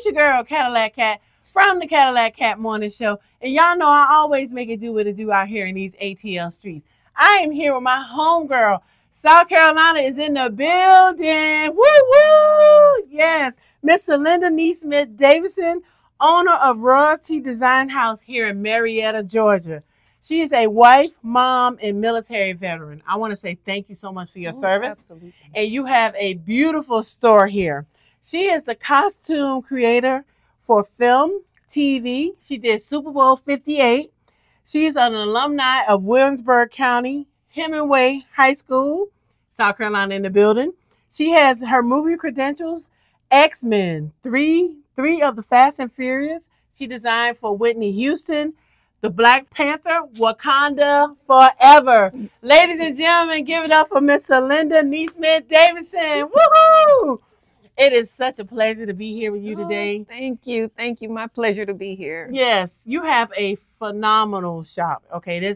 It's your girl, Cadillac Cat, from the Cadillac Cat Morning Show. And y'all know I always make it do what it do out here in these ATL streets. I am here with my homegirl. South Carolina is in the building. Woo woo! Yes, Miss Celinda Neesmith Davidson, owner of Royalty Design House here in Marietta, Georgia. She is a wife, mom, and military veteran. I want to say thank you so much for your service. Absolutely. And you have a beautiful store here. She is the costume creator for film, TV. She did Super Bowl 58. She's an alumni of Williamsburg County, Hemingway High School, South Carolina in the building. She has her movie credentials, X-Men, three of the Fast and Furious. She designed for Whitney Houston, the Black Panther, Wakanda Forever. Ladies and gentlemen, give it up for Miss Celinda Neesmith Davidson. Woohoo! It is such a pleasure to be here with you today. Thank you. Thank you. My pleasure to be here. Yes, you have a phenomenal shop. Okay,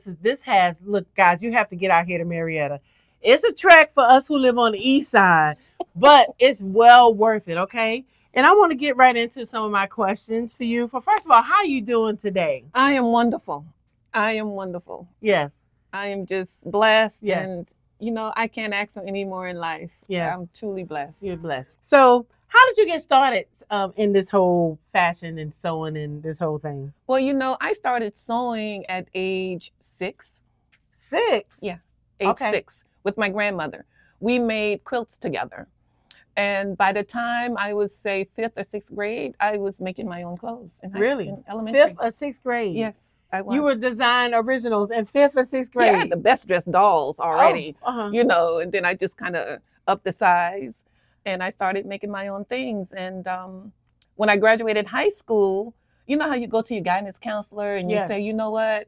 look, guys, you have to get out here to Marietta. It's a trek for us who live on the east side, but it's well worth it, okay? And I want to get right into some of my questions for you. First of all, how are you doing today? I am wonderful. I am wonderful. Yes. I am just blessed. Yes. And, I can't ask for any more in life. Yes. I'm truly blessed. You're blessed. So how did you get started in this whole fashion and sewing and this whole thing? Well, I started sewing at age 6. 6? Yeah, age 6 with my grandmother. We made quilts together. And by the time I was, say, 5th or 6th grade, I was making my own clothes. In elementary. 5th or 6th grade? Yes, I was. You were design originals in 5th or 6th grade? Yeah, I had the best dressed dolls already, Oh, and then I just kind of upped the size and I started making my own things. And when I graduated high school, you know how you go to your guidance counselor and you say, you know what,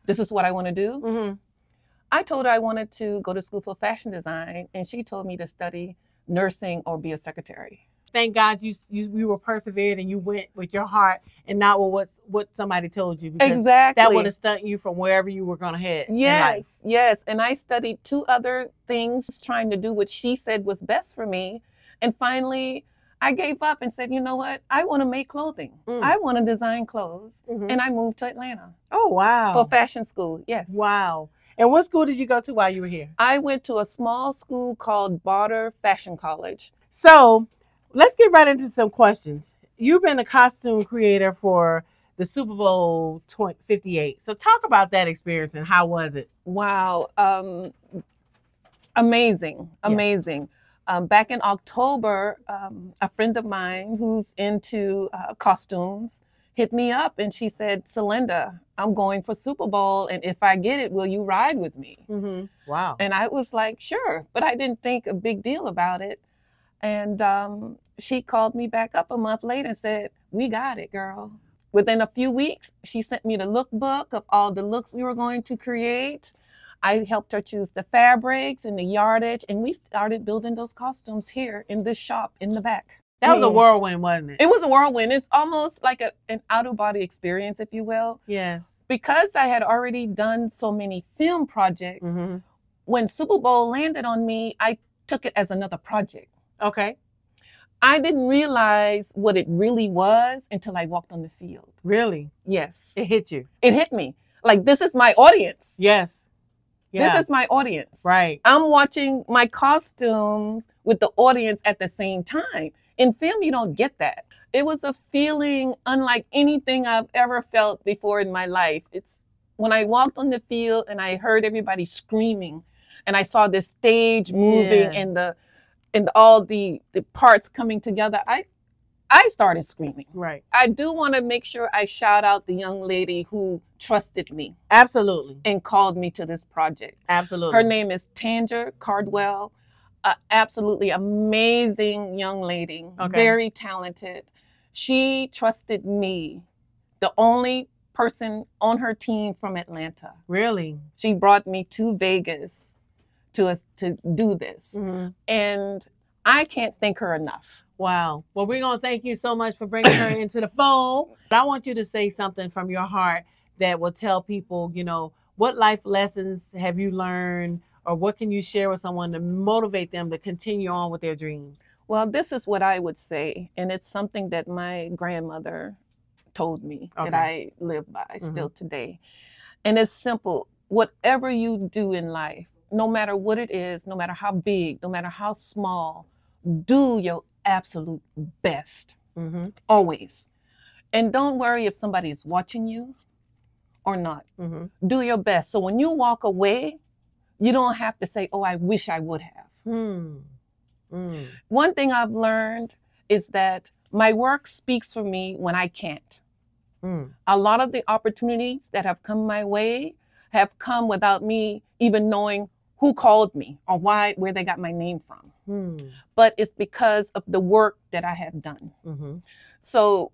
this is what I want to do. Mm-hmm. I told her I wanted to go to school for fashion design, and she told me to study nursing or be a secretary. Thank God you were persevered and you went with your heart and not with what somebody told you. Because exactly. That would have stuck you from wherever you were going to head. Yes, yes. And I studied 2 other things, trying to do what she said was best for me. And finally, I gave up and said, you know what? I want to make clothing. I want to design clothes. Mm-hmm. And I moved to Atlanta. Oh, wow. For fashion school, yes. Wow. And what school did you go to while you were here? I went to a small school called Barter Fashion College. So let's get right into some questions. You've been a costume creator for the Super Bowl 58. So talk about that experience and how was it? Wow. Amazing. Back in October, a friend of mine who's into costumes hit me up and she said, Celinda, I'm going for Super Bowl, and if I get it, will you ride with me? Mm-hmm. Wow. And I was like, sure, but I didn't think a big deal about it. And she called me back up a month later and said, we got it, girl. Within a few weeks, she sent me the lookbook of all the looks we were going to create. I helped her choose the fabrics and the yardage, and we started building those costumes here in this shop in the back. That was a whirlwind, wasn't it? It was a whirlwind. It's almost like an out-of-body experience, if you will. Yes. Because I had already done so many film projects, when Super Bowl landed on me, I took it as another project. Okay. I didn't realize what it really was until I walked on the field. Really? Yes. It hit you. It hit me. Like, this is my audience. Yes. Yeah. This is my audience. Right. I'm watching my costumes with the audience at the same time. In film, you don't get that. It was a feeling unlike anything I've ever felt before in my life. It's when I walked on the field and I heard everybody screaming and I saw the stage moving and all the parts coming together. I started screaming. Right. I do want to make sure I shout out the young lady who trusted me. Absolutely. And called me to this project. Absolutely. Her name is Tanger Cardwell. Absolutely amazing young lady. Okay. Very talented. She trusted me, the only person on her team from Atlanta. Really? She brought me to Vegas to do this. Mm-hmm. And I can't thank her enough. Wow. Well, we're going to thank you so much for bringing her into the fold. I want you to say something from your heart that will tell people, what life lessons have you learned, or what can you share with someone to motivate them to continue on with their dreams? Well, this is what I would say, and it's something that my grandmother told me that I live by still today. And it's simple. Whatever you do in life, no matter what it is, no matter how big, no matter how small, do your absolute best. Always. And don't worry if somebody is watching you or not. Do your best. So when you walk away, you don't have to say, oh, I wish I would have. One thing I've learned is that my work speaks for me when I can't. A lot of the opportunities that have come my way have come without me even knowing who called me or where they got my name from. But it's because of the work that I have done. So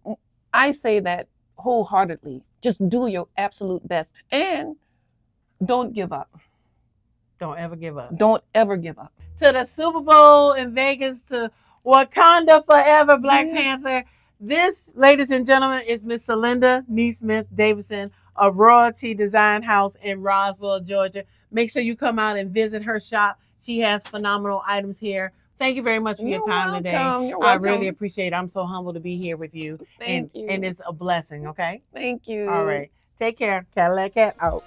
I say that wholeheartedly. Just do your absolute best and don't give up. Don't ever give up. Don't ever give up. To the Super Bowl in Vegas, to Wakanda Forever, Black Panther. This, ladies and gentlemen, is Miss Celinda Neesmith Davidson of Royalty Design House in Roswell, Georgia. Make sure you come out and visit her shop. She has phenomenal items here. Thank you very much for your time today. I really appreciate it. I'm so humbled to be here with you. Thank you. And it's a blessing, okay? Thank you. All right. Take care. Cadillac Cat out.